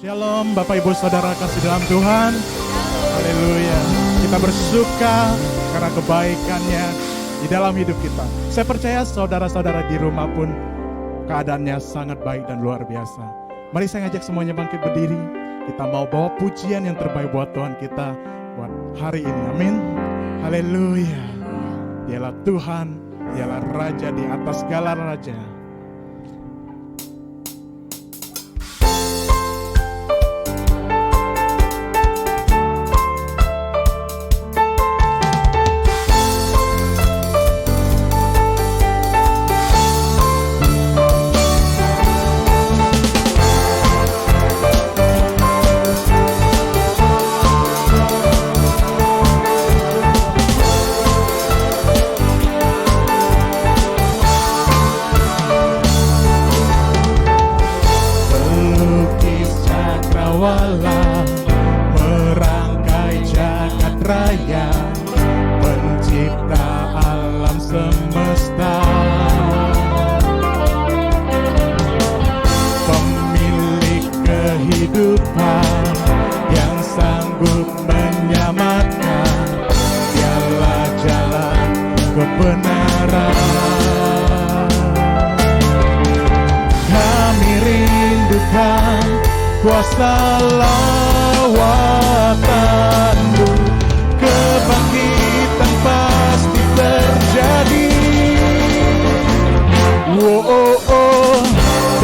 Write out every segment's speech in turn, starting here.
Shalom Bapak Ibu Saudara kasih dalam Tuhan. Haleluya. Kita bersuka karena kebaikannya di dalam hidup kita. Saya percaya saudara-saudara di rumah pun keadaannya sangat baik dan luar biasa. Mari saya ngajak semuanya bangkit berdiri. Kita mau bawa pujian yang terbaik buat Tuhan kita buat hari ini. Amin. Haleluya. Dialah Tuhan, dialah Raja di atas segala raja. Merangkai jagat raya, pencipta alam semesta, pemilik kehidupan yang sanggup menyelamatkan, dialah jalan kebenaran. Kami rindukan kuasa lawatan-Mu, kebangkitan pasti terjadi.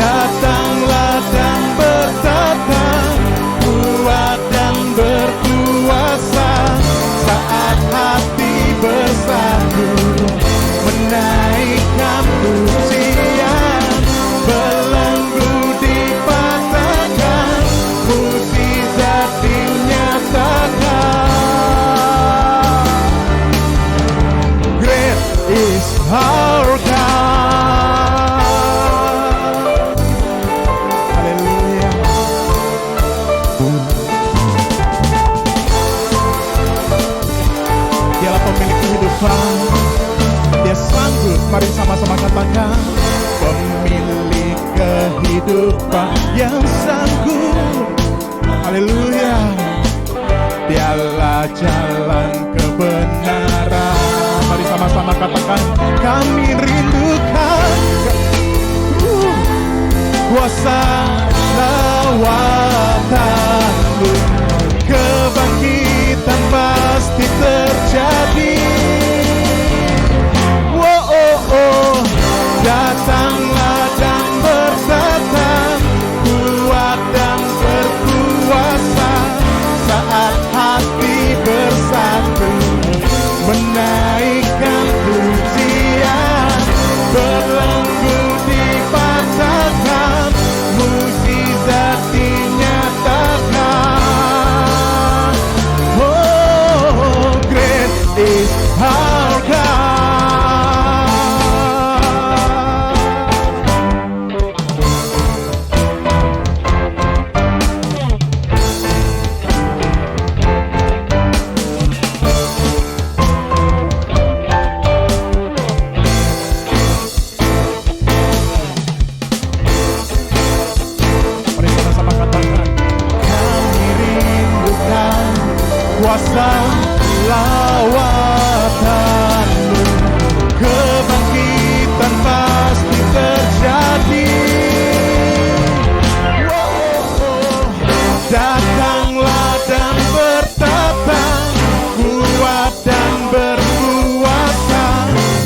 Datanglah dan bertata, kuat dan berkuasa, saat hati bersatu, menaikkan pujian, belenggu dipatahkan, mukjizat dinyatakan. Great is our God. Haleluya. Dialah pemilik kehidupan, Dia sanggup. Mari sama-sama katakan, pemilik kehidupan yang sanggup. Haleluya. Dialah jalan kebenaran. Mari sama-sama katakan, kami rindukan kuasa lawatan-Mu, kebangkitan pasti terjadi. Datanglah dan bertata, kuat dan berkuasa, saat hati bersatu, menaikkan pujian, belenggu dipatahkan, mukjizat dinyatakan. Oh, great is our God. Kuasa lawatan-Mu, kebangkitan pasti terjadi. Datanglah dan bertata, kuat dan berkuasa,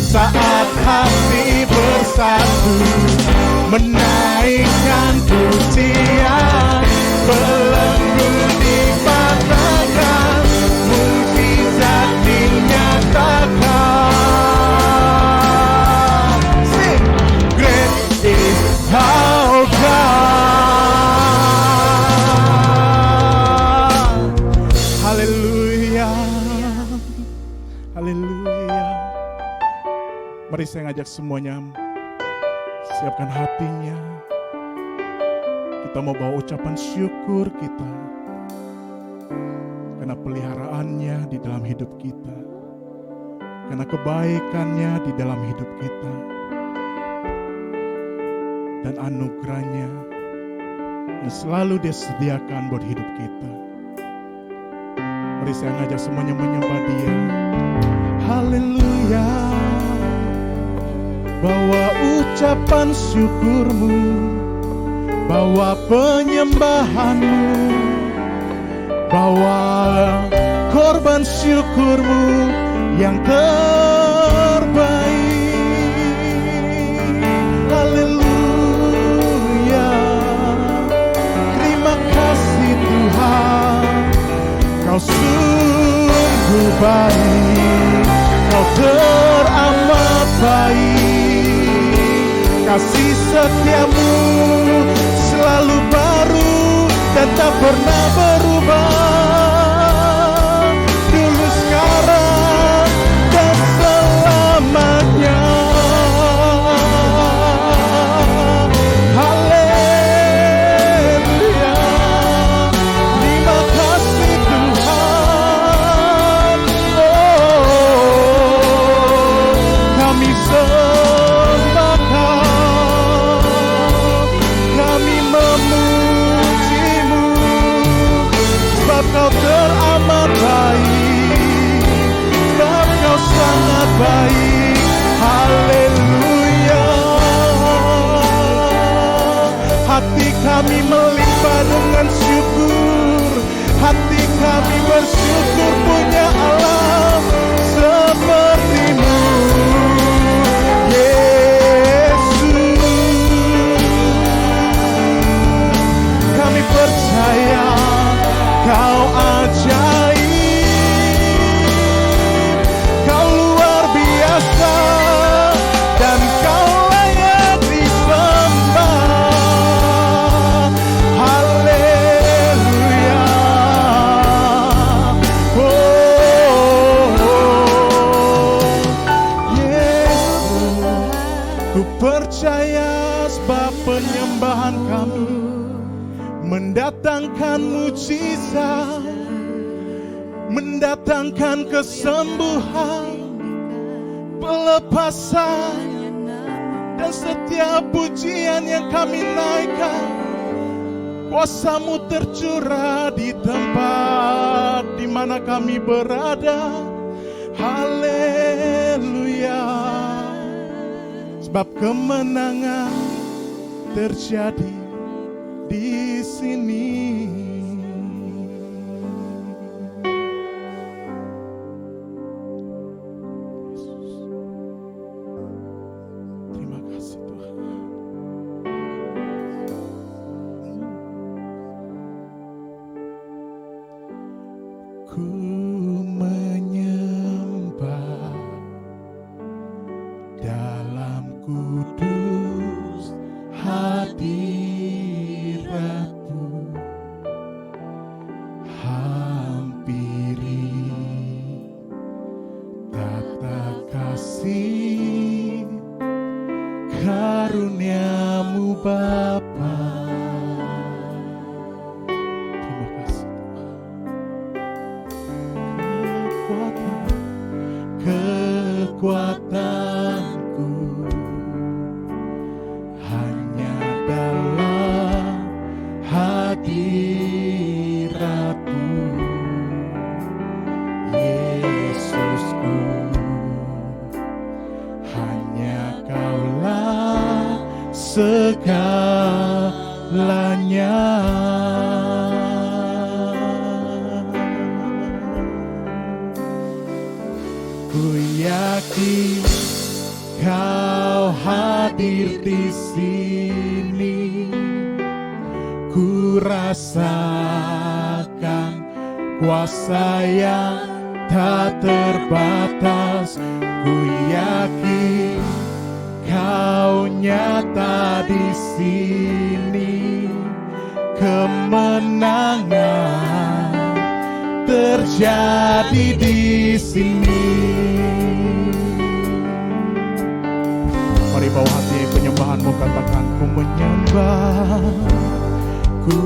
saat hati bersatu, menaikkan pujian, belenggu dipatahkan, mukjizat dinyatakan. Sing, great is our God. Haleluya, haleluya. Mari saya ngajak semuanya, siapkan hatinya. Kita mau bawa ucapan syukur kita karena peliharaannya di dalam hidup kita, karena kebaikannya di dalam hidup kita, dan anugerahnya yang selalu Dia sediakan buat hidup kita. Mari saya ngajak semuanya menyembah Dia. Haleluya. Bawa ucapan syukurmu, bawa penyembahanmu, bawa korban syukurmu yang terbaik. Haleluya. Terima kasih Tuhan, Kau sungguh baik, Kau teramat baik. Kasih setiamu selalu baru dan tak pernah berubah. Dulu, sekarang, dan selamanya. Haleluya. Terima kasih Tuhan. Kami sembah Kau, kami memuji-Mu, sebab Kau teramat baik, sebab Kau sangat baik. Haleluya. Hati kami melimpah dengan syukur, hati kami bersyukur punya Allah seperti-Mu, Yesus. Kami percaya Kau ajaib, Kau luar biasa, dan Kau layak disembah. Haleluya. Yesus, ku percaya sebab penyembahan kami mendatangkan mujizat, mendatangkan kesembuhan, pelepasan, dan setiap pujian yang kami naikkan, kuasa-Mu tercurah di tempat di mana kami berada. Haleluya. Sebab kemenangan terjadi di sini. Yesus, terima kasih Tuhan. Ku menyembah dalam kudus hadirat-Mu, hampiri tata kasih karunia-Mu Bapa. Terima kasih Tuhan. Kekuatanku hanya dalam hadirat-Mu, Yesusku. Hanya Kaulah segalanya. Ku yakin Kau hadir di sini. Ku rasakan kuasa yang tak terbatas. Ku yakin Kau nyata di sini. Kemenangan terjadi di sini. Mari bawa hati penyembahanmu, katakan ku menyembah, ku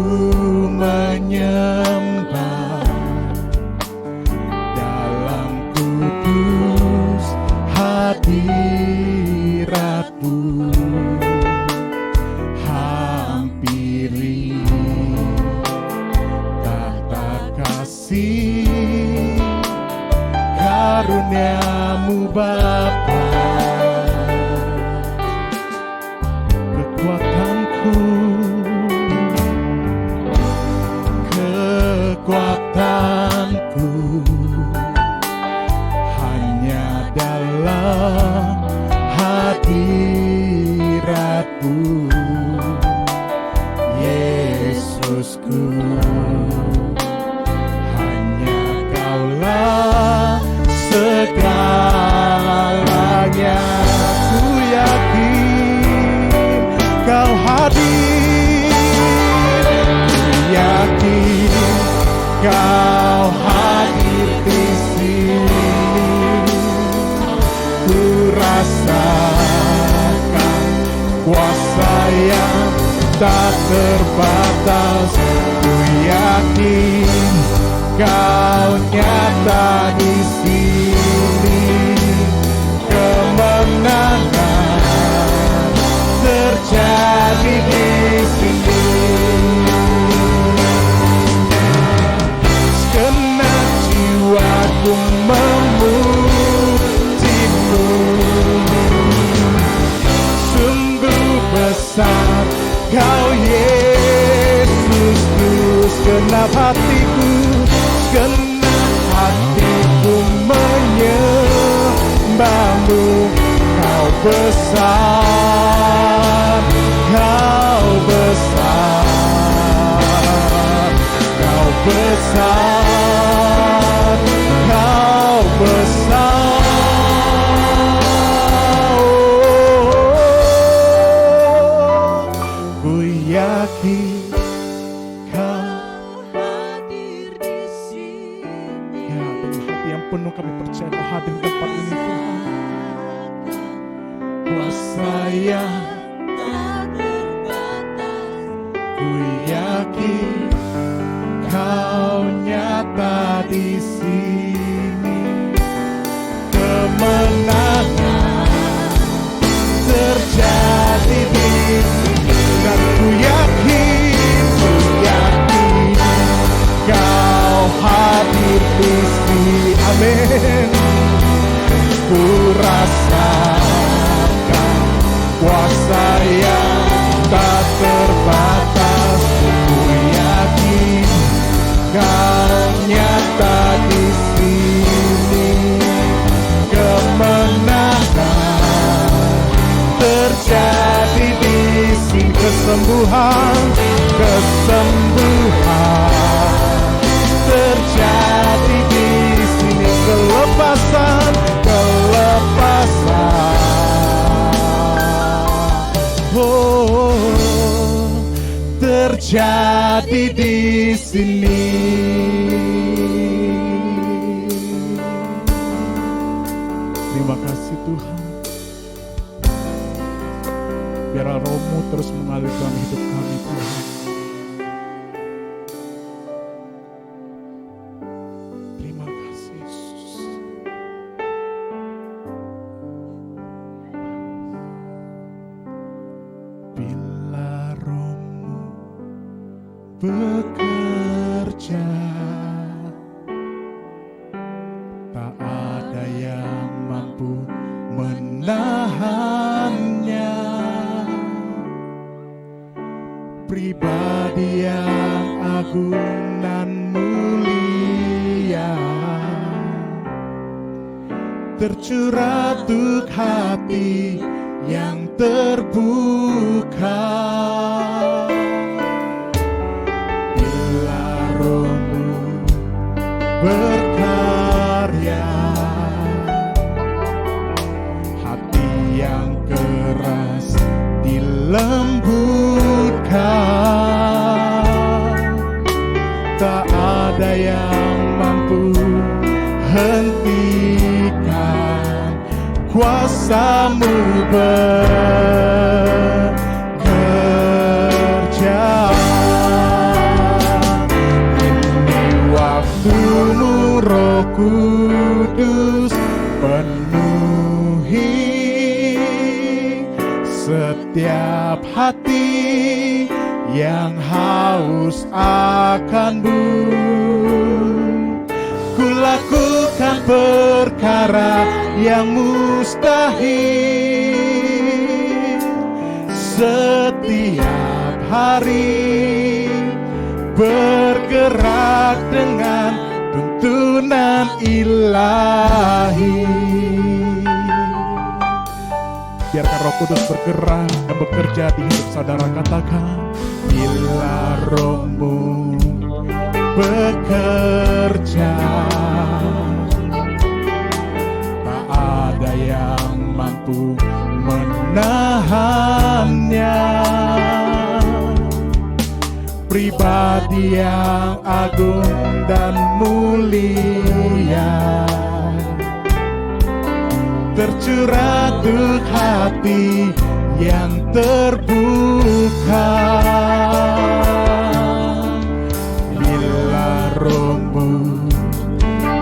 menyembah dalam kudus hadirat-Mu, hampiri mujizatmu, Yesusku. Hanya Kaulah segalanya. Ku yakin Kau hadir, ku yakin Kau hadir di sini. Ku rasakan kuasa yang tak terbatas. Ku yakin Kau nyata di sini. Kemenangan terjadi di sini. Segenap jiwaku memujimu. Sungguh besar Kau Yesusku. Segenap hatiku, segenap hatiku menyembahmu. Kau besar, Kau besar, Kau besar, Kau besar. Ku yakin penuh kami percaya Kau hadir di tempat ini, Tuhan. Kuasa yang tak terbatas. Ku yakin Kau nyata di sini. Kemenangan terjadi di sini. Dan ku yakin Kau hadir di sini. Amin. Ku rasakan kuasa yang tak terbatas. Ku yakin Kau nyata di sini. Kemenangan terjadi di sini. Kesembuhan, kesembuhan terjadi di sini. Kelepasan, kelepasan, oh, terjadi di sini. Terima kasih Tuhan. Biarlah Roh-Mu terus mengalir dalam hidup kami, Tuhan. Bekerja, tak ada yang mampu menahannya. Pribadi yang agung dan mulia, tercurah untuk hati yang terbuka. Berkarya, hati yang keras dilembutkan. Tak ada yang mampu hentikan kuasa-Mu bekerja. Waktu-Mu Roh Kudus penuhi setiap hati yang haus akan-Mu. Ku lakukan perkara yang mustahil setiap hari, bergerak dengan tuntunan ilahi. Biarkan Roh Kudus bergerak dan bekerja di hidup saudara. Katakan, bila Roh-Mu bekerja, tak ada yang mampu menahannya. Pribadi yang agung dan mulia, tercurah untuk hati yang terbuka. Bila Roh-Mu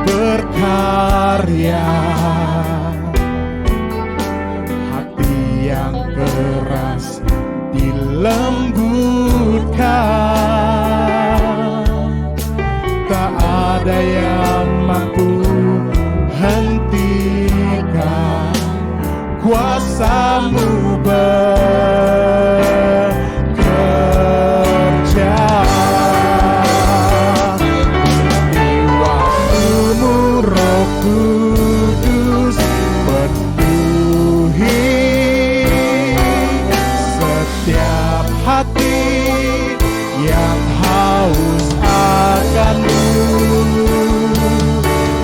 berkarya, hati yang keras dilembutkan. Tak ada yang mampu hentikan kuasa-Mu bekerja. Di waktu-Mu Roh Kudus penuhi setiap hati yang haus akan-Mu.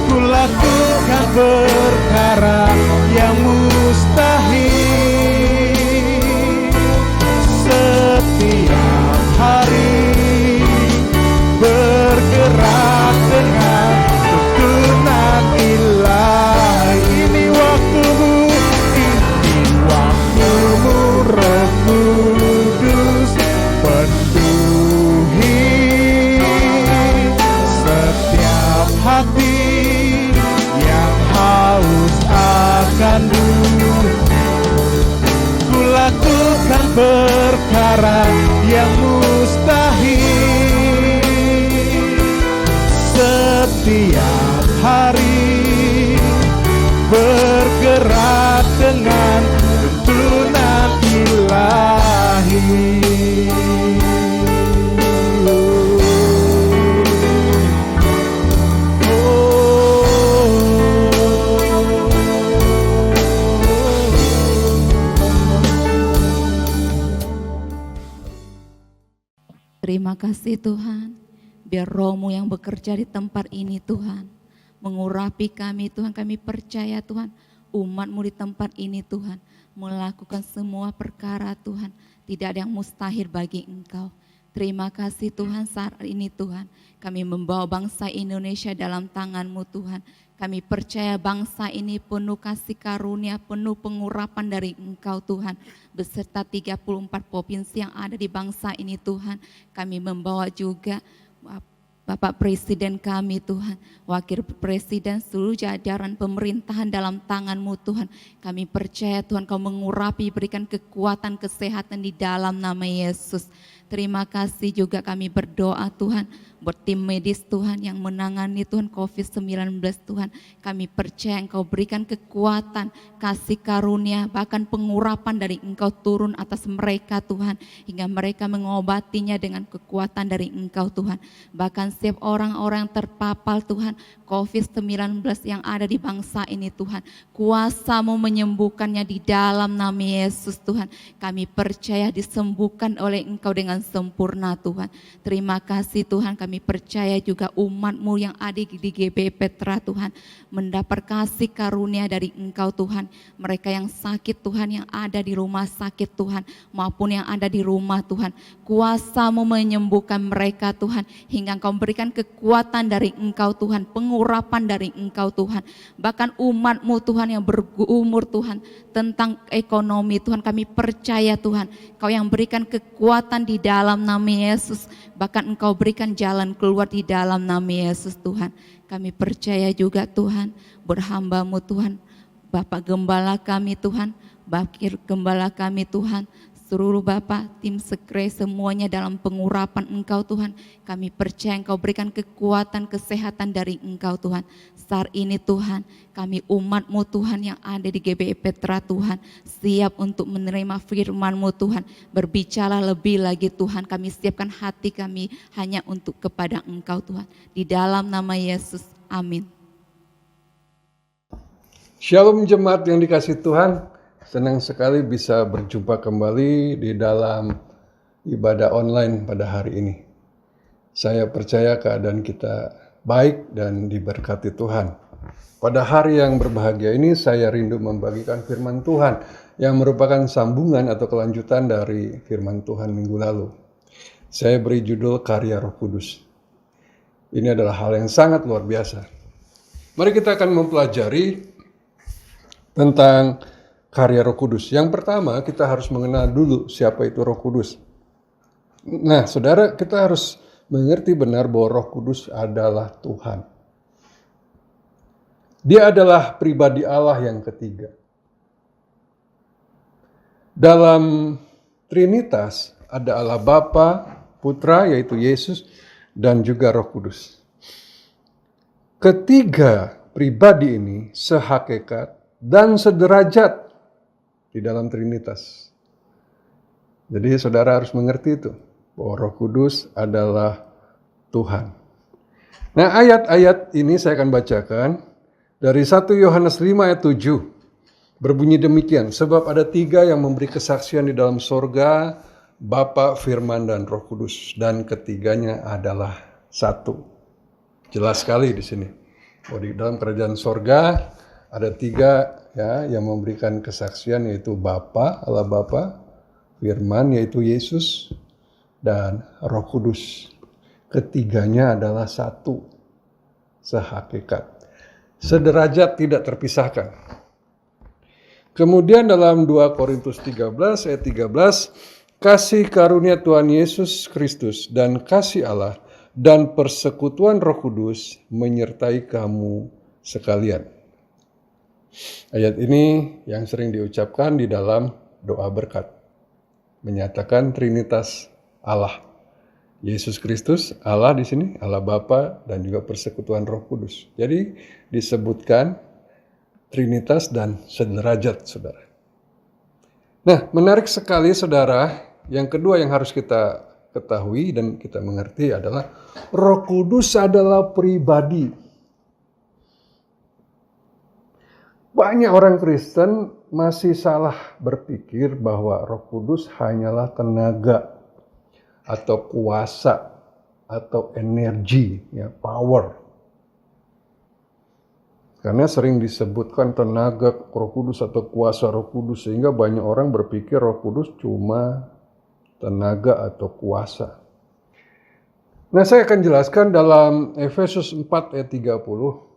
Kulakukan perkara yang mustahil setiap hari, bergerak dengan tuntunan ilahi. Ini waktu-Mu, ini waktu-Mu Roh Kudus penuhi setiap hati yang haus akan-Mu. Kulakukan perkara yang mustahil setiap hari, bergerak dengan tuntunan ilahi. Terima kasih Tuhan, biar Roh-Mu yang bekerja di tempat ini Tuhan, mengurapi kami Tuhan. Kami percaya Tuhan, umat-Mu di tempat ini Tuhan, melakukan semua perkara Tuhan, tidak ada yang mustahil bagi Engkau. Terima kasih Tuhan, saat ini Tuhan, kami membawa bangsa Indonesia dalam tangan-Mu Tuhan. Kami percaya bangsa ini penuh kasih karunia, penuh pengurapan dari Engkau Tuhan. Beserta 34 provinsi yang ada di bangsa ini Tuhan. Kami membawa juga Bapak Presiden kami Tuhan, Wakil Presiden, seluruh jajaran pemerintahan dalam tangan-Mu Tuhan. Kami percaya Tuhan Kau mengurapi, berikan kekuatan, kesehatan di dalam nama Yesus. Terima kasih juga kami berdoa Tuhan, buat tim medis Tuhan yang menangani Tuhan COVID-19 Tuhan. Kami percaya Engkau berikan kekuatan, kasih karunia, bahkan pengurapan dari Engkau turun atas mereka Tuhan. Hingga mereka mengobatinya dengan kekuatan dari Engkau Tuhan. Bahkan setiap orang-orang yang terpapar Tuhan COVID-19 yang ada di bangsa ini Tuhan, kuasa-Mu menyembuhkannya di dalam nama Yesus Tuhan. Kami percaya disembuhkan oleh Engkau dengan sempurna Tuhan. Terima kasih Tuhan, kami percaya juga umat-Mu yang ada di GBI Petra Tuhan, mendapat kasih karunia dari Engkau Tuhan. Mereka yang sakit Tuhan, yang ada di rumah sakit Tuhan, maupun yang ada di rumah Tuhan, kuasa-Mu menyembuhkan mereka Tuhan, hingga Engkau berikan kekuatan dari Engkau Tuhan, pengurapan dari Engkau Tuhan. Bahkan umat-Mu Tuhan yang berumur Tuhan, tentang ekonomi Tuhan, kami percaya Tuhan, Kau yang berikan kekuatan di dalam nama Yesus. Bahkan Engkau berikan jalan keluar di dalam nama Yesus Tuhan. Kami percaya juga Tuhan, berhamba-Mu Tuhan, Bapak Gembala kami Tuhan, Bakir Gembala kami Tuhan, seluruh Bapak, tim sekre semuanya dalam pengurapan Engkau Tuhan. Kami percaya Engkau berikan kekuatan, kesehatan dari Engkau Tuhan. Saat ini Tuhan, kami umat-Mu Tuhan yang ada di GBI Petra Tuhan, siap untuk menerima firman-Mu Tuhan. Berbicara lebih lagi Tuhan, kami siapkan hati kami hanya untuk kepada Engkau Tuhan. Di dalam nama Yesus, amin. Shalom jemaat yang dikasihi Tuhan. senang sekali bisa berjumpa kembali di dalam ibadah online pada hari ini. Saya percaya keadaan kita baik dan diberkati Tuhan. Pada hari yang berbahagia ini saya rindu membagikan firman Tuhan yang merupakan sambungan atau kelanjutan dari firman Tuhan minggu lalu. Saya beri judul Karya Roh Kudus. Ini adalah hal yang sangat luar biasa. Mari kita akan mempelajari tentang karya Roh Kudus. Yang pertama, kita harus mengenal dulu siapa itu Roh Kudus. Nah, saudara, kita harus mengerti benar bahwa Roh Kudus adalah Tuhan. Dia adalah pribadi Allah yang ketiga. Dalam Trinitas ada Allah Bapa, Putra yaitu Yesus, dan juga Roh Kudus. Ketiga pribadi ini sehakikat dan sederajat di dalam Trinitas. Jadi saudara harus mengerti itu, bahwa Roh Kudus adalah Tuhan. Nah, ayat-ayat ini saya akan bacakan dari 1 Yohanes 5 ayat 7. Berbunyi demikian, sebab ada 3 yang memberi kesaksian di dalam sorga, Bapa, Firman, dan Roh Kudus. Dan ketiganya adalah satu. Jelas sekali di sini. Bahwa di dalam kerajaan sorga ada 3 ya, yang memberikan kesaksian, yaitu Bapa, Allah Bapa, Firman yaitu Yesus, dan Roh Kudus. Ketiganya adalah satu, sehakikat, sederajat, tidak terpisahkan. Kemudian dalam 2 Korintus 13 ayat 13, kasih karunia Tuhan Yesus Kristus dan kasih Allah dan persekutuan Roh Kudus menyertai kamu sekalian. Ayat ini yang sering diucapkan di dalam doa berkat, menyatakan Trinitas Allah. Yesus Kristus, Allah di sini, Allah Bapa, dan juga persekutuan Roh Kudus. Jadi disebutkan Trinitas dan sederajat, saudara. Nah, menarik sekali, saudara. Yang kedua yang harus kita ketahui dan kita mengerti adalah Roh Kudus adalah pribadi. Banyak orang Kristen masih salah berpikir bahwa Roh Kudus hanyalah tenaga atau kuasa atau energi, ya, power. Karena sering disebutkan tenaga Roh Kudus atau kuasa Roh Kudus, sehingga banyak orang berpikir Roh Kudus cuma tenaga atau kuasa. Nah, saya akan jelaskan dalam Efesus 4 ayat 30.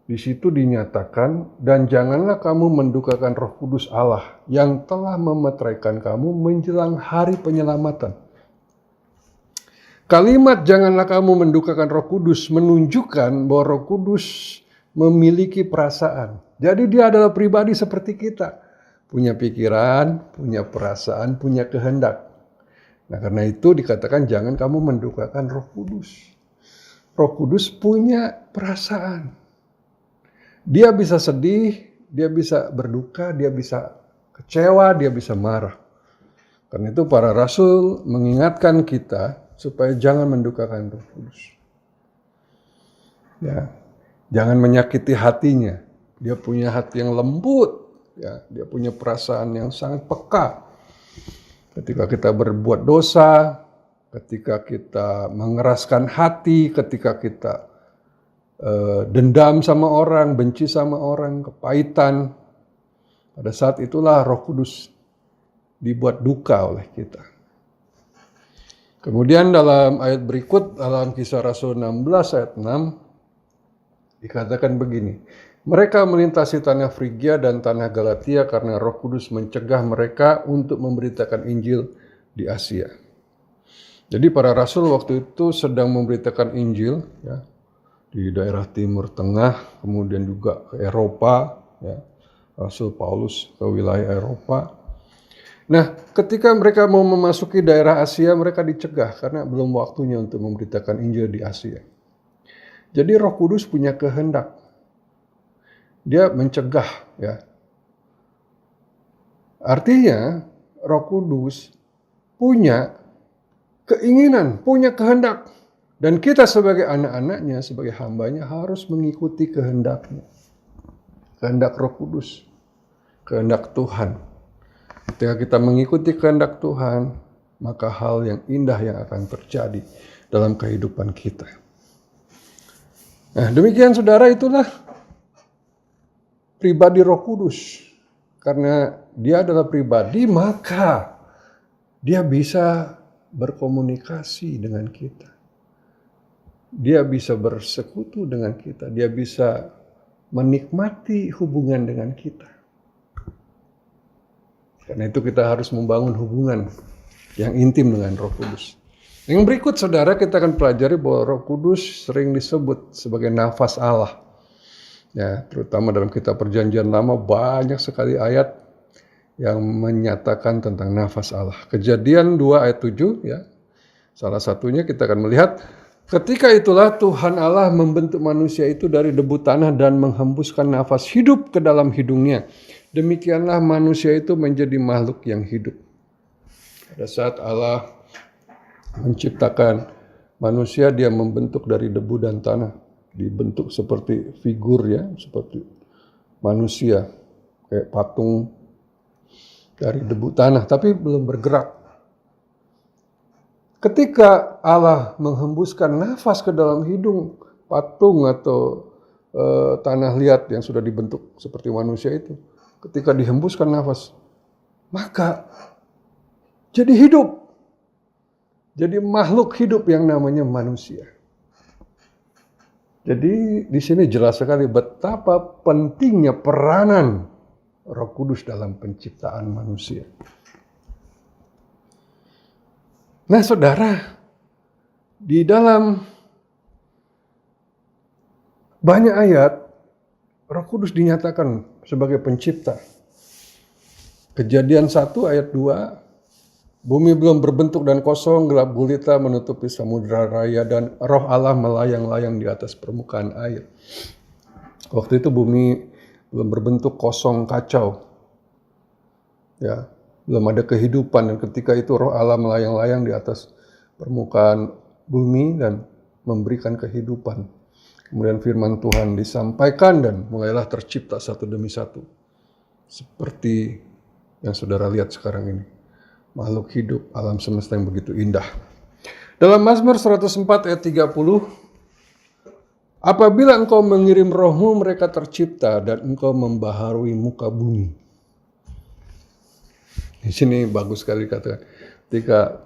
Di situ dinyatakan, dan janganlah kamu mendukakan Roh Kudus Allah yang telah memeteraikan kamu menjelang hari penyelamatan. Kalimat janganlah kamu mendukakan Roh Kudus menunjukkan bahwa Roh Kudus memiliki perasaan. Jadi dia adalah pribadi seperti kita. Punya pikiran, punya perasaan, punya kehendak. Nah, karena itu dikatakan jangan kamu mendukakan Roh Kudus. Roh Kudus punya perasaan. Dia bisa sedih, dia bisa berduka, dia bisa kecewa, dia bisa marah. Karena itu para rasul mengingatkan kita supaya jangan mendukakan Roh Kudus. Ya, jangan menyakiti hatinya. Dia punya hati yang lembut, ya, dia punya perasaan yang sangat peka. Ketika kita berbuat dosa, ketika kita mengeraskan hati, ketika kita dendam sama orang, benci sama orang, kepahitan, pada saat itulah Roh Kudus dibuat duka oleh kita. Kemudian dalam ayat berikut, dalam Kisah Rasul 16 ayat 6, dikatakan begini, mereka melintasi tanah Frigia dan tanah Galatia karena Roh Kudus mencegah mereka untuk memberitakan Injil di Asia. Jadi para rasul waktu itu sedang memberitakan Injil, ya, di daerah Timur Tengah, kemudian juga ke Eropa, ya, Rasul Paulus ke wilayah Eropa. Nah, ketika mereka mau memasuki daerah Asia, mereka dicegah karena belum waktunya untuk memberitakan Injil di Asia. Jadi Roh Kudus punya kehendak. Dia mencegah, ya. Artinya Roh Kudus punya keinginan, punya kehendak. Dan kita sebagai anak-anaknya, sebagai hambanya harus mengikuti kehendaknya. Kehendak Roh Kudus. kehendak Tuhan. Ketika kita mengikuti kehendak Tuhan, maka hal yang indah yang akan terjadi dalam kehidupan kita. Nah, demikian saudara, itulah pribadi Roh Kudus. Karena dia adalah pribadi, maka dia bisa berkomunikasi dengan kita. Dia bisa bersekutu dengan kita. Dia bisa menikmati hubungan dengan kita. Karena itu kita harus membangun hubungan yang intim dengan Roh Kudus. Yang berikut saudara, kita akan pelajari bahwa Roh Kudus sering disebut sebagai nafas Allah. Ya, terutama dalam kitab Perjanjian Lama banyak sekali ayat yang menyatakan tentang nafas Allah. Kejadian 2 ayat 7 ya. Salah satunya kita akan melihat, ketika itulah Tuhan Allah membentuk manusia itu dari debu tanah dan menghembuskan nafas hidup ke dalam hidungnya. Demikianlah manusia itu menjadi makhluk yang hidup. Pada saat Allah menciptakan manusia, dia membentuk dari debu dan tanah. Dibentuk seperti figur ya, seperti manusia, kayak patung dari debu tanah, tapi belum bergerak. Ketika Allah menghembuskan nafas ke dalam hidung patung atau tanah liat yang sudah dibentuk seperti manusia itu, ketika dihembuskan nafas, maka jadi hidup. Jadi makhluk hidup yang namanya manusia. Jadi di sini jelas sekali betapa pentingnya peranan Roh Kudus dalam penciptaan manusia. Nah saudara, di dalam banyak ayat Roh Kudus dinyatakan sebagai pencipta. Kejadian 1 ayat 2, bumi belum berbentuk dan kosong, gelap gulita menutupi samudera raya, dan Roh Allah melayang-layang di atas permukaan air. Waktu itu bumi belum berbentuk, kosong, kacau. Ya, belum ada kehidupan, dan ketika itu Roh Allah melayang-layang di atas permukaan bumi dan memberikan kehidupan. Kemudian firman Tuhan disampaikan dan mulailah tercipta satu demi satu. Seperti yang saudara lihat sekarang ini. Makhluk hidup, alam semesta yang begitu indah. Dalam Mazmur 104 ayat 30, apabila engkau mengirim rohmu mereka tercipta dan engkau membaharui muka bumi. Di sini bagus sekali katakan, ketika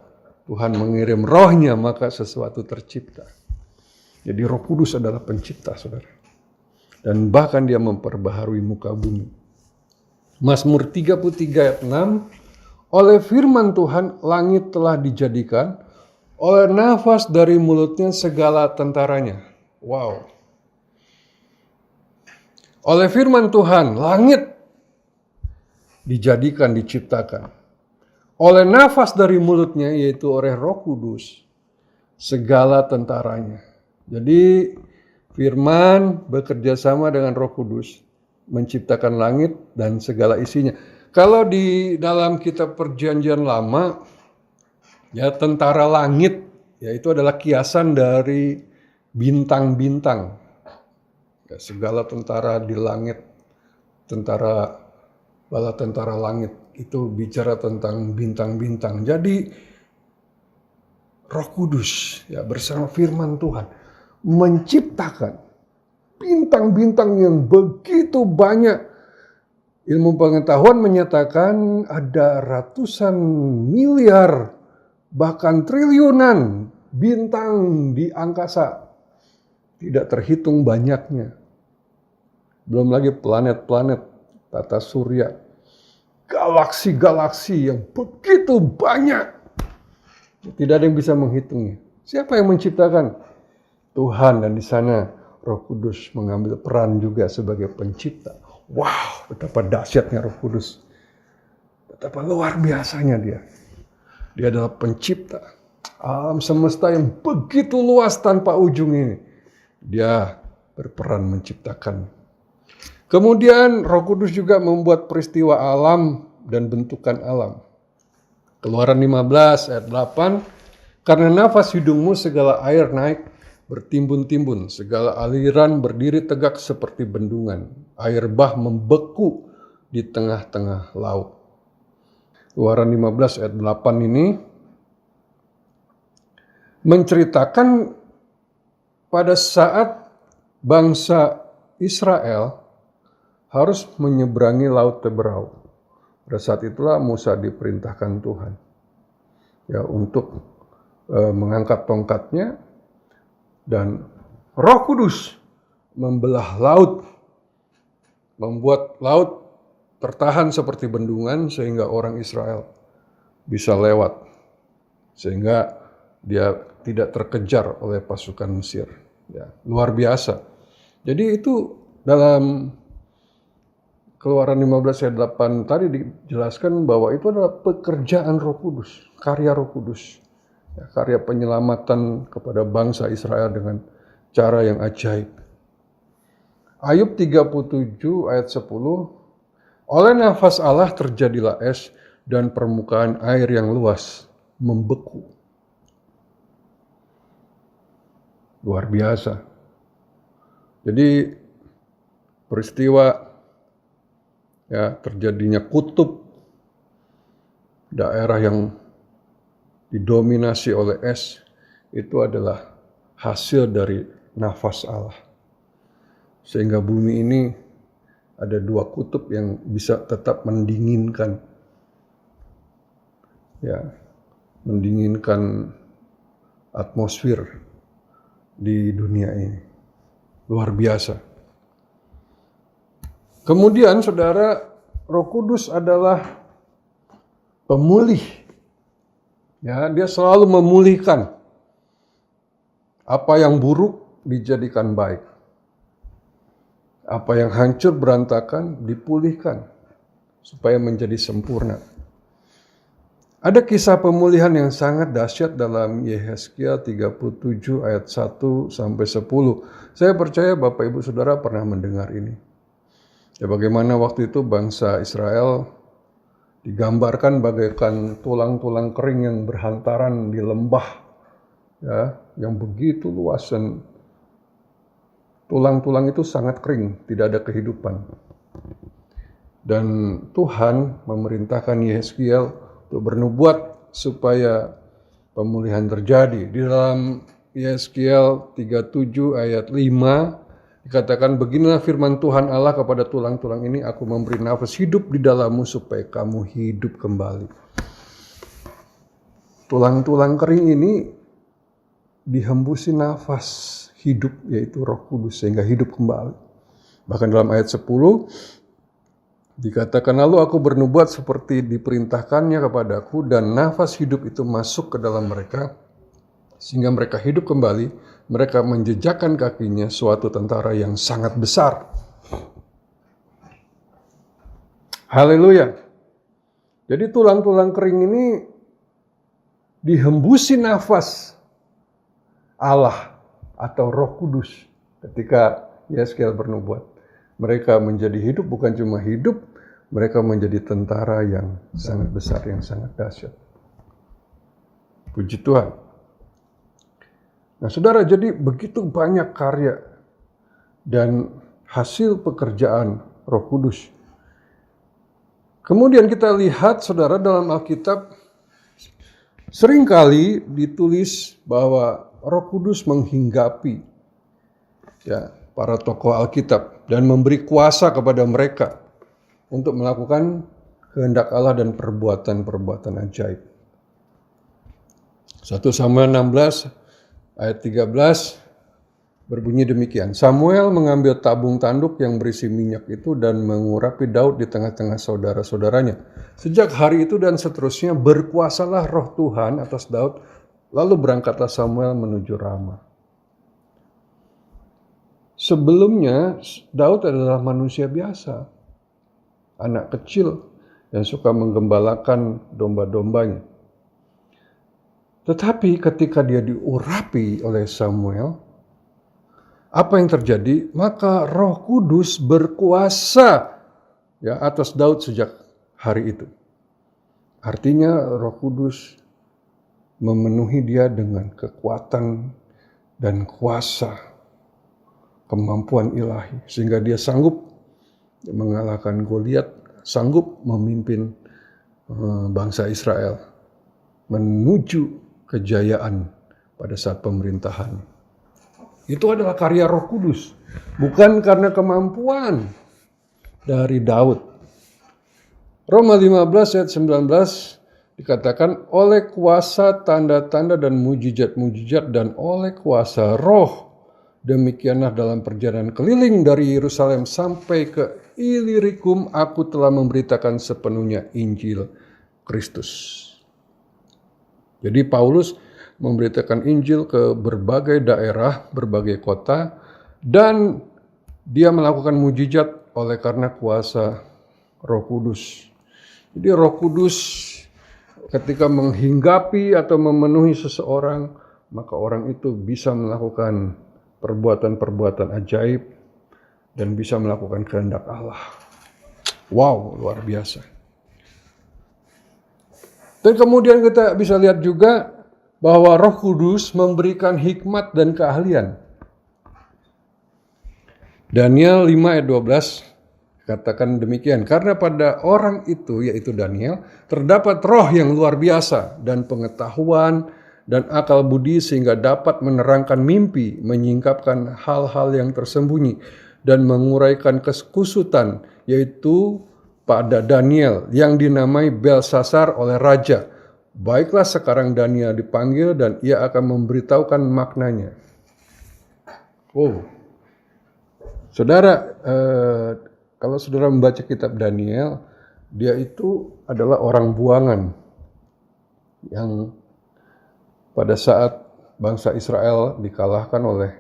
Tuhan mengirim rohnya maka sesuatu tercipta. Jadi Roh Kudus adalah pencipta saudara. Dan bahkan dia memperbaharui muka bumi. Mazmur 33 ayat 6, oleh firman Tuhan langit telah dijadikan, oleh nafas dari mulutnya segala tentaranya. Wow. Oleh firman Tuhan langit dijadikan, diciptakan. Oleh nafas dari mulutnya, yaitu oleh Roh Kudus, segala tentaranya. Jadi firman bekerja sama dengan Roh Kudus menciptakan langit dan segala isinya. Kalau di dalam kitab Perjanjian Lama, ya tentara langit, ya itu adalah kiasan dari bintang-bintang. Ya, segala tentara di langit, bala tentara langit, itu bicara tentang bintang-bintang. Jadi Roh Kudus ya bersama firman Tuhan menciptakan bintang-bintang yang begitu banyak. Ilmu pengetahuan menyatakan ada ratusan miliar, bahkan triliunan bintang di angkasa. Tidak terhitung banyaknya. Belum lagi planet-planet, tata surya, galaksi-galaksi yang begitu banyak. Tidak ada yang bisa menghitungnya. Siapa yang menciptakan? Tuhan, dan di sana Roh Kudus mengambil peran juga sebagai pencipta. Wow, betapa dahsyatnya Roh Kudus. Betapa luar biasanya dia. Dia adalah pencipta alam semesta yang begitu luas tanpa ujung ini. Dia berperan menciptakan. Kemudian Roh Kudus juga membuat peristiwa alam dan bentukan alam. Keluaran 15 ayat 8, karena nafas hidungmu segala air naik bertimbun-timbun, segala aliran berdiri tegak seperti bendungan. Air bah membeku di tengah-tengah laut. Keluaran 15 ayat 8 ini menceritakan pada saat bangsa Israel harus menyeberangi Laut Teberau. Pada saat itulah Musa diperintahkan Tuhan ya untuk mengangkat tongkatnya, dan Roh Kudus membelah laut, membuat laut tertahan seperti bendungan sehingga orang Israel bisa lewat, sehingga dia tidak terkejar oleh pasukan Mesir. Ya, luar biasa. Jadi itu dalam Keluaran 15 ayat 8 tadi dijelaskan bahwa itu adalah pekerjaan Roh Kudus, karya Roh Kudus. Ya, karya penyelamatan kepada bangsa Israel dengan cara yang ajaib. Ayub 37 ayat 10, oleh nafas Allah terjadilah es dan permukaan air yang luas membeku. Luar biasa. Jadi peristiwa ya terjadinya kutub, daerah yang didominasi oleh es, itu adalah hasil dari nafas Allah. Sehingga bumi ini ada dua kutub yang bisa tetap mendinginkan. Ya, mendinginkan atmosfer di dunia ini. Luar biasa. Kemudian saudara, Roh Kudus adalah pemulih. Ya, dia selalu memulihkan. Apa yang buruk dijadikan baik. Apa yang hancur berantakan dipulihkan supaya menjadi sempurna. Ada kisah pemulihan yang sangat dahsyat dalam Yehezkiel 37 ayat 1 sampai 10. Saya percaya Bapak Ibu Saudara pernah mendengar ini. Ya, bagaimana waktu itu bangsa Israel digambarkan bagaikan tulang-tulang kering yang berhantaran di lembah, ya, yang begitu luas, dan tulang-tulang itu sangat kering, tidak ada kehidupan. Dan Tuhan memerintahkan Yehezkiel untuk bernubuat supaya pemulihan terjadi. Di dalam Yehezkiel 37 ayat 5 dikatakan, beginilah firman Tuhan Allah kepada tulang-tulang ini, aku memberi nafas hidup di dalammu supaya kamu hidup kembali. Tulang-tulang kering ini dihembusi nafas hidup, yaitu Roh Kudus, sehingga hidup kembali. Bahkan dalam ayat 10 dikatakan, lalu aku bernubuat seperti diperintahkannya kepadaku, dan nafas hidup itu masuk ke dalam mereka, sehingga mereka hidup kembali. Mereka menjejakkan kakinya suatu tentara yang sangat besar. Haleluya. Jadi tulang-tulang kering ini dihembusi nafas Allah atau Roh Kudus ketika Yehezkiel bernubuat. Mereka menjadi hidup, bukan cuma hidup, mereka menjadi tentara yang sangat besar, yang sangat dahsyat. Puji Tuhan. Nah saudara, jadi begitu banyak karya dan hasil pekerjaan Roh Kudus. Kemudian kita lihat saudara, dalam Alkitab seringkali ditulis bahwa Roh Kudus menghinggapi ya para tokoh Alkitab dan memberi kuasa kepada mereka untuk melakukan kehendak Allah dan perbuatan-perbuatan ajaib. 1 Samuel 16 ayat 13 berbunyi demikian. Samuel mengambil tabung tanduk yang berisi minyak itu dan mengurapi Daud di tengah-tengah saudara-saudaranya. Sejak hari itu dan seterusnya berkuasalah Roh Tuhan atas Daud. Lalu berangkatlah Samuel menuju Rama. Sebelumnya Daud adalah manusia biasa, anak kecil yang suka menggembalakan domba-dombanya. Tetapi ketika dia diurapi oleh Samuel, apa yang terjadi? Maka Roh Kudus berkuasa ya atas Daud sejak hari itu. Artinya Roh Kudus memenuhi dia dengan kekuatan dan kuasa, kemampuan ilahi, sehingga dia sanggup mengalahkan Goliat, sanggup memimpin bangsa Israel menuju kejayaan pada saat pemerintahan. Itu adalah karya Roh Kudus, bukan karena kemampuan dari Daud. Roma 15 ayat 19 dikatakan oleh kuasa tanda-tanda dan mujizat-mujizat dan oleh kuasa Roh, demikianlah dalam perjalanan keliling dari Yerusalem sampai ke Ilirikum aku telah memberitakan sepenuhnya Injil Kristus. Jadi Paulus memberitakan Injil ke berbagai daerah, berbagai kota, dan dia melakukan mujizat oleh karena kuasa Roh Kudus. Jadi Roh Kudus ketika menghinggapi atau memenuhi seseorang, maka orang itu bisa melakukan perbuatan-perbuatan ajaib dan bisa melakukan kehendak Allah. Wow, luar biasa. Dan kemudian kita bisa lihat juga bahwa Roh Kudus memberikan hikmat dan keahlian. Daniel 5 ayat 12 katakan demikian, karena pada orang itu, yaitu Daniel, terdapat roh yang luar biasa dan pengetahuan dan akal budi sehingga dapat menerangkan mimpi, menyingkapkan hal-hal yang tersembunyi dan menguraikan kekusutan, yaitu pada Daniel yang dinamai Belsasar oleh raja. Baiklah sekarang Daniel dipanggil dan ia akan memberitahukan maknanya. Oh, saudara, kalau saudara membaca kitab Daniel, dia itu adalah orang buangan yang pada saat bangsa Israel dikalahkan oleh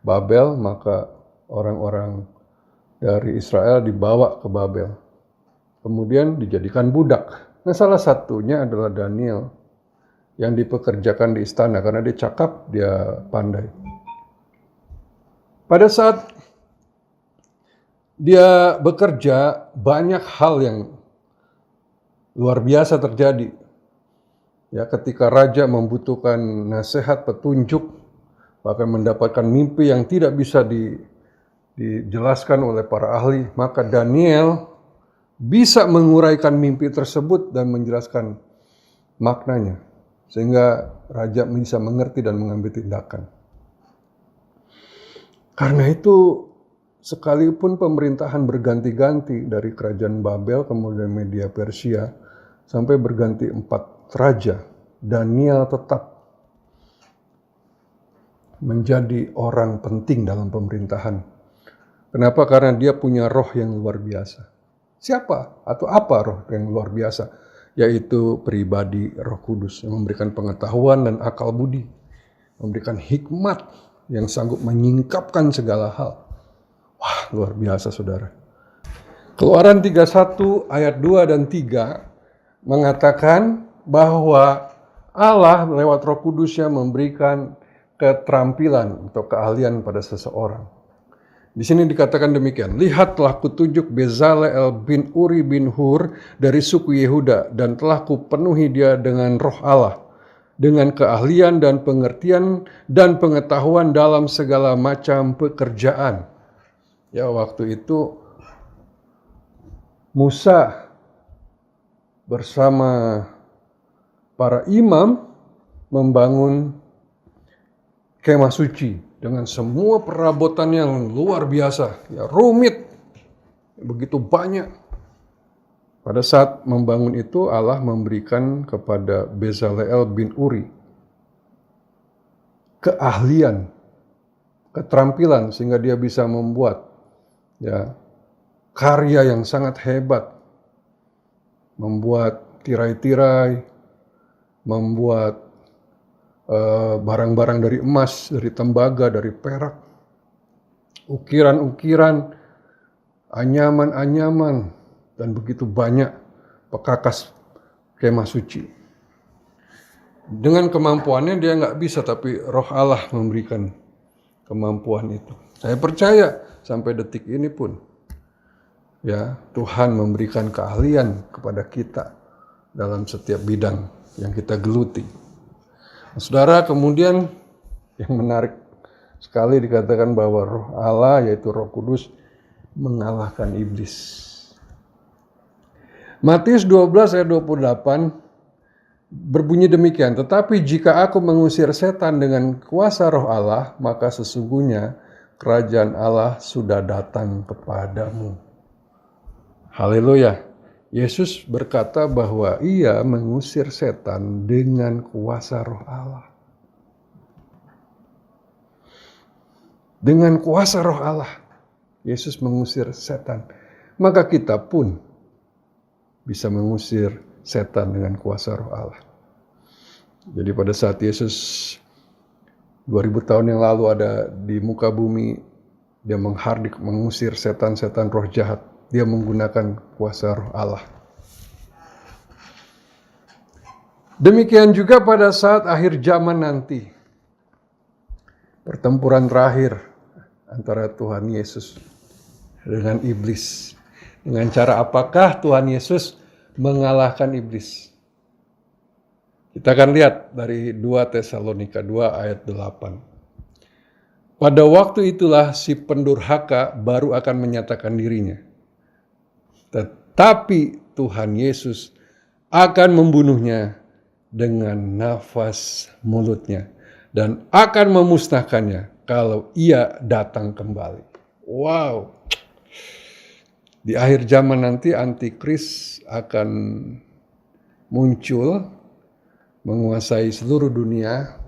Babel, maka orang-orang dari Israel dibawa ke Babel. Kemudian dijadikan budak. Nah, salah satunya adalah Daniel yang dipekerjakan di istana karena dia cakap, dia pandai. Pada saat dia bekerja, banyak hal yang luar biasa terjadi. Ya, ketika raja membutuhkan nasihat, petunjuk, bahkan mendapatkan mimpi yang tidak bisa dijelaskan oleh para ahli, maka Daniel bisa menguraikan mimpi tersebut dan menjelaskan maknanya, sehingga raja bisa mengerti dan mengambil tindakan. Karena itu, sekalipun pemerintahan berganti-ganti dari kerajaan Babel, kemudian Media Persia, sampai berganti 4 raja, Daniel tetap menjadi orang penting dalam pemerintahan. Kenapa? Karena dia punya roh yang luar biasa. Siapa atau apa roh yang luar biasa? Yaitu pribadi Roh Kudus yang memberikan pengetahuan dan akal budi, memberikan hikmat yang sanggup menyingkapkan segala hal. Wah, luar biasa saudara. Keluaran 31 ayat 2 dan 3 mengatakan bahwa Allah lewat Roh Kudusnya memberikan keterampilan atau keahlian pada seseorang. Di sini dikatakan demikian, lihat telah kutunjuk Bezalel bin Uri bin Hur dari suku Yehuda dan telah kupenuhi dia dengan roh Allah, dengan keahlian dan pengertian dan pengetahuan dalam segala macam pekerjaan. Ya, waktu itu Musa bersama para imam membangun kemah suci dengan semua perabotan yang luar biasa, ya rumit, begitu banyak. Pada saat membangun itu Allah memberikan kepada Bezalel bin Uri keahlian, keterampilan sehingga dia bisa membuat ya karya yang sangat hebat, membuat tirai-tirai, membuat barang-barang dari emas, dari tembaga, dari perak, ukiran-ukiran, anyaman-anyaman, dan begitu banyak pekakas kemah suci. Dengan kemampuannya dia nggak bisa, tapi roh Allah memberikan kemampuan itu. Saya percaya sampai detik ini pun, ya Tuhan memberikan keahlian kepada kita dalam setiap bidang yang kita geluti. Saudara, kemudian yang menarik sekali dikatakan bahwa roh Allah yaitu Roh Kudus mengalahkan iblis. Matius 12 ayat 28 berbunyi demikian, tetapi jika aku mengusir setan dengan kuasa roh Allah, maka sesungguhnya kerajaan Allah sudah datang kepadamu. Haleluya. Yesus berkata bahwa ia mengusir setan dengan kuasa roh Allah. Dengan kuasa roh Allah, Yesus mengusir setan. Maka kita pun bisa mengusir setan dengan kuasa roh Allah. Jadi pada saat Yesus 2000 tahun yang lalu ada di muka bumi, dia menghardik, mengusir setan-setan roh jahat. Dia menggunakan kuasa roh Allah. Demikian juga pada saat akhir zaman nanti. Pertempuran terakhir antara Tuhan Yesus dengan iblis. Dengan cara apakah Tuhan Yesus mengalahkan iblis? Kita akan lihat dari 2 Tesalonika 2 ayat 8. Pada waktu itulah si pendurhaka baru akan menyatakan dirinya. Tetapi Tuhan Yesus akan membunuhnya dengan nafas mulutnya dan akan memusnahkannya kalau ia datang kembali. Wow. Di akhir zaman nanti antikris akan muncul, menguasai seluruh dunia,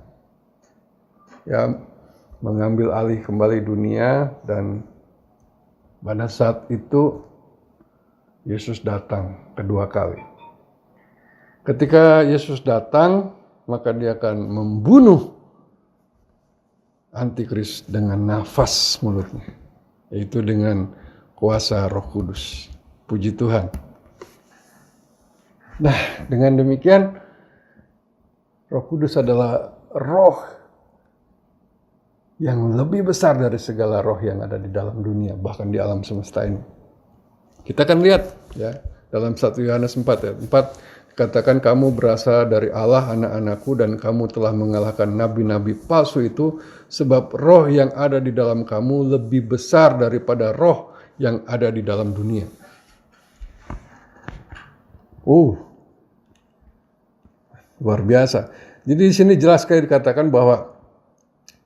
ya, mengambil alih kembali dunia, dan pada saat itu Yesus datang kedua kali. Ketika Yesus datang, maka dia akan membunuh antikris dengan nafas mulutnya, yaitu dengan kuasa Roh Kudus. Puji Tuhan. Nah, dengan demikian Roh Kudus adalah roh yang lebih besar dari segala roh yang ada di dalam dunia, bahkan di alam semesta ini. Kita akan lihat ya dalam 1 Yohanes 4 ayat 4, katakan kamu berasal dari Allah anak-anakku dan kamu telah mengalahkan nabi-nabi palsu itu, sebab roh yang ada di dalam kamu lebih besar daripada roh yang ada di dalam dunia. Luar biasa. Jadi di sini jelas sekali dikatakan bahwa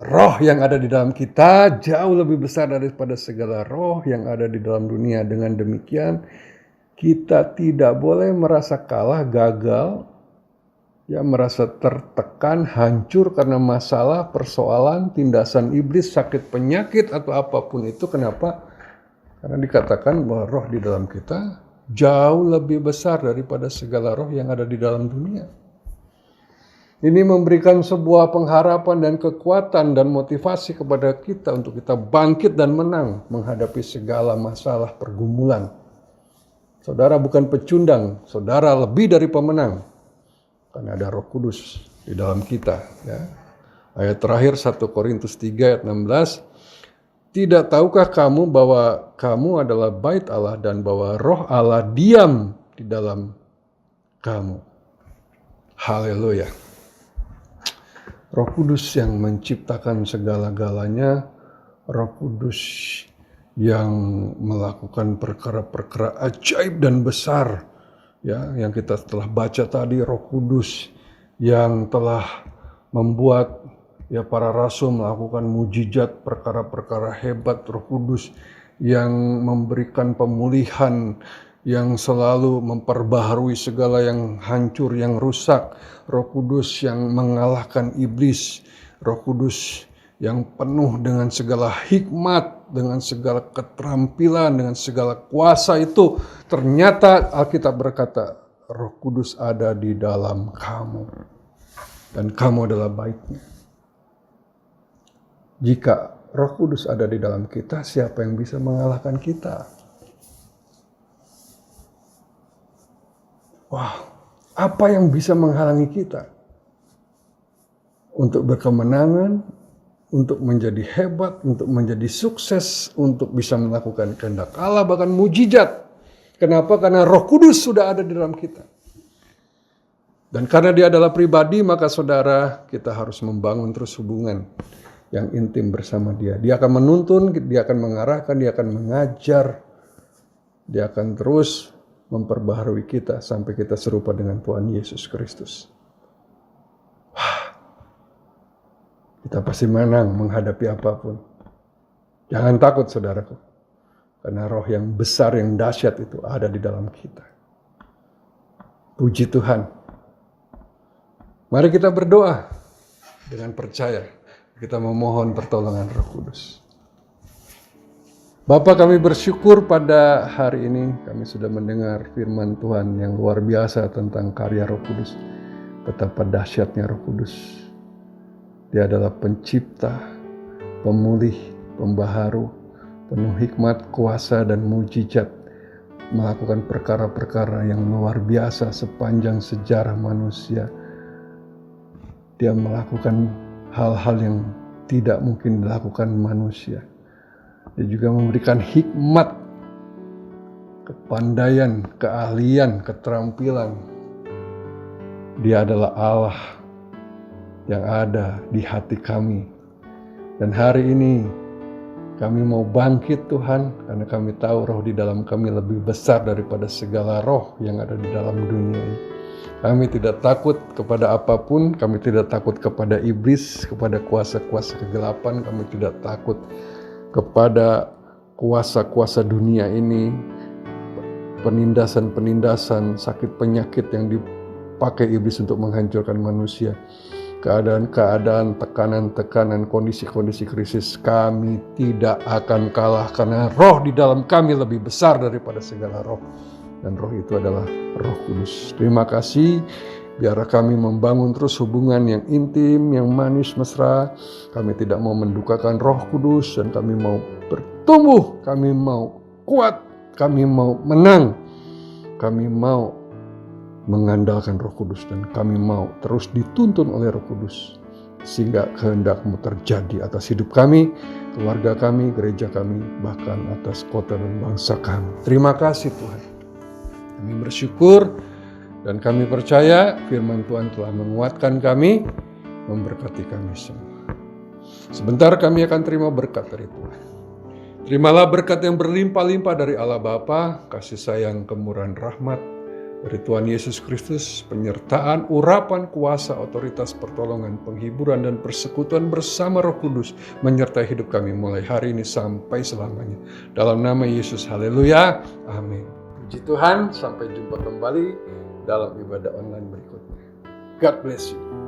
roh yang ada di dalam kita jauh lebih besar daripada segala roh yang ada di dalam dunia. Dengan demikian, kita tidak boleh merasa kalah, gagal, ya, merasa tertekan, hancur karena masalah, persoalan, tindasan iblis, sakit, penyakit, atau apapun itu. Kenapa? Karena dikatakan bahwa roh di dalam kita jauh lebih besar daripada segala roh yang ada di dalam dunia. Ini memberikan sebuah pengharapan dan kekuatan dan motivasi kepada kita untuk kita bangkit dan menang menghadapi segala masalah pergumulan. Saudara bukan pecundang, saudara lebih dari pemenang. Karena ada Roh Kudus di dalam kita. Ya. Ayat terakhir 1 Korintus 3 ayat 16. Tidak tahukah kamu bahwa kamu adalah bait Allah dan bahwa Roh Allah diam di dalam kamu. Haleluya. Roh Kudus yang menciptakan segala-galanya, Roh Kudus yang melakukan perkara-perkara ajaib dan besar, ya, yang kita telah baca tadi. Roh Kudus yang telah membuat, ya, para rasul melakukan mujizat, perkara-perkara hebat. Roh Kudus yang memberikan pemulihan, yang selalu memperbaharui segala yang hancur, yang rusak. Roh Kudus yang mengalahkan iblis. Roh Kudus yang penuh dengan segala hikmat, dengan segala keterampilan, dengan segala kuasa itu. Ternyata Alkitab berkata, Roh Kudus ada di dalam kamu. Dan kamu adalah baitnya. Jika Roh Kudus ada di dalam kita, siapa yang bisa mengalahkan kita? Wow, apa yang bisa menghalangi kita untuk berkemenangan, untuk menjadi hebat, untuk menjadi sukses, untuk bisa melakukan kehendak Allah, bahkan mujizat. Kenapa? Karena Roh Kudus sudah ada di dalam kita. Dan karena dia adalah pribadi, maka saudara, kita harus membangun terus hubungan yang intim bersama dia. Dia akan menuntun, dia akan mengarahkan, dia akan mengajar, dia akan terus memperbaharui kita sampai kita serupa dengan Tuhan Yesus Kristus. Kita pasti menang menghadapi apapun. Jangan takut saudaraku, karena roh yang besar, yang dahsyat itu ada di dalam kita. Puji Tuhan. Mari kita berdoa dengan percaya. Kita memohon pertolongan Roh Kudus. Bapa, kami bersyukur pada hari ini kami sudah mendengar firman Tuhan yang luar biasa tentang karya Roh Kudus. Betapa dahsyatnya Roh Kudus. Dia adalah pencipta, pemulih, pembaharu, penuh hikmat, kuasa, dan mujizat. Melakukan perkara-perkara yang luar biasa sepanjang sejarah manusia. Dia melakukan hal-hal yang tidak mungkin dilakukan manusia. Dia juga memberikan hikmat, kepandaian, keahlian, keterampilan. Dia adalah Allah yang ada di hati kami. Dan hari ini kami mau bangkit Tuhan, karena kami tahu roh di dalam kami lebih besar daripada segala roh yang ada di dalam dunia ini. Kami tidak takut kepada apapun, kami tidak takut kepada iblis, kepada kuasa-kuasa kegelapan, kami tidak takut kepada kuasa-kuasa dunia ini, penindasan-penindasan, sakit penyakit yang dipakai iblis untuk menghancurkan manusia. Keadaan-keadaan, tekanan-tekanan, kondisi-kondisi krisis, kami tidak akan kalah karena roh di dalam kami lebih besar daripada segala roh. Dan roh itu adalah Roh Kudus. Terima kasih, biar kami membangun terus hubungan yang intim, yang manis, mesra. Kami tidak mau mendukakan Roh Kudus dan kami mau bertumbuh, kami mau kuat, kami mau menang, kami mau mengandalkan Roh Kudus, dan kami mau terus dituntun oleh Roh Kudus sehingga kehendak-Mu terjadi atas hidup kami, keluarga kami, gereja kami, bahkan atas kota dan bangsa kami. Terima kasih Tuhan. Kami bersyukur dan kami percaya firman Tuhan telah menguatkan kami, memberkati kami semua. Sebentar kami akan terima berkat dari Tuhan. Terimalah berkat yang berlimpah-limpah dari Allah Bapa, kasih sayang, kemurahan rahmat dari Tuhan Yesus Kristus, penyertaan, urapan, kuasa, otoritas, pertolongan, penghiburan, dan persekutuan bersama Roh Kudus menyertai hidup kami mulai hari ini sampai selamanya. Dalam nama Yesus, haleluya, amin. Puji Tuhan, sampai jumpa kembali dalam ibadah online berikutnya. God bless you.